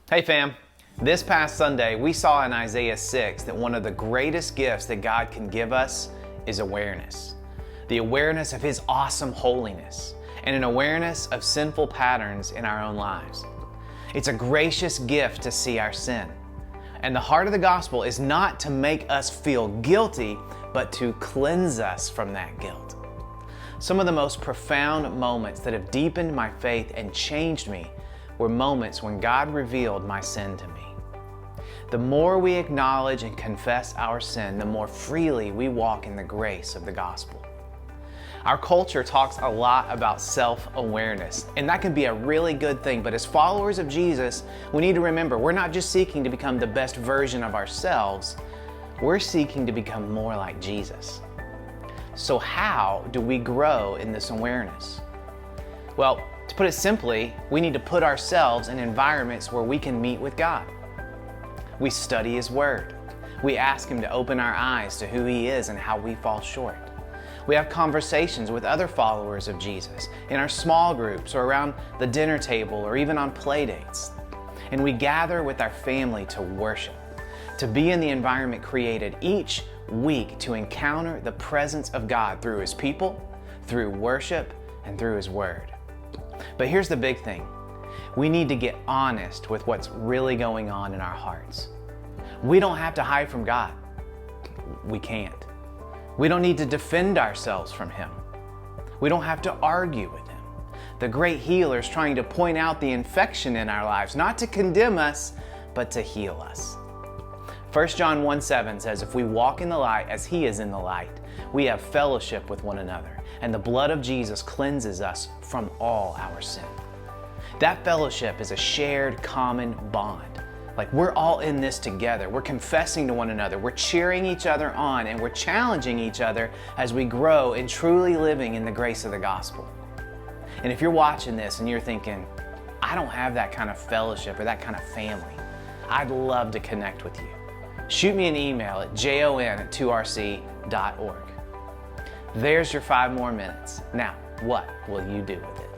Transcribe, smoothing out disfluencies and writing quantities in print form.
Hey fam, this past Sunday we saw in Isaiah 6 that one of the greatest gifts that God can give us is awareness. The awareness of His awesome holiness and an awareness of sinful patterns in our own lives. It's a gracious gift to see our sin. And the heart of the gospel is not to make us feel guilty, but to cleanse us from that guilt. Some of the most profound moments that have deepened my faith and changed me were moments when God revealed my sin to me. The more we acknowledge and confess our sin, the more freely we walk in the grace of the gospel. Our culture talks a lot about self-awareness, and that can be a really good thing, but as followers of Jesus, we need to remember we're not just seeking to become the best version of ourselves, we're seeking to become more like Jesus. So how do we grow in this awareness? Well, to put it simply, we need to put ourselves in environments where we can meet with God. We study His Word. We ask Him to open our eyes to who He is and how we fall short. We have conversations with other followers of Jesus in our small groups or around the dinner table or even on play dates. And we gather with our family to worship, to be in the environment created each week to encounter the presence of God through His people, through worship, and through His Word. But here's the big thing. We need to get honest with what's really going on in our hearts. We don't have to hide from God. We can't. We don't need to defend ourselves from Him. We don't have to argue with Him. The great healer is trying to point out the infection in our lives, not to condemn us, but to heal us. 1 John 1:7 says, if we walk in the light as He is in the light, we have fellowship with one another, and the blood of Jesus cleanses us from all our sin. That fellowship is a shared common bond. Like we're all in this together. We're confessing to one another. We're cheering each other on, and we're challenging each other as we grow in truly living in the grace of the gospel. And if you're watching this and you're thinking, I don't have that kind of fellowship or that kind of family, I'd love to connect with you. Shoot me an email at jon@2rc.org. There's your 5 more minutes. Now, what will you do with it?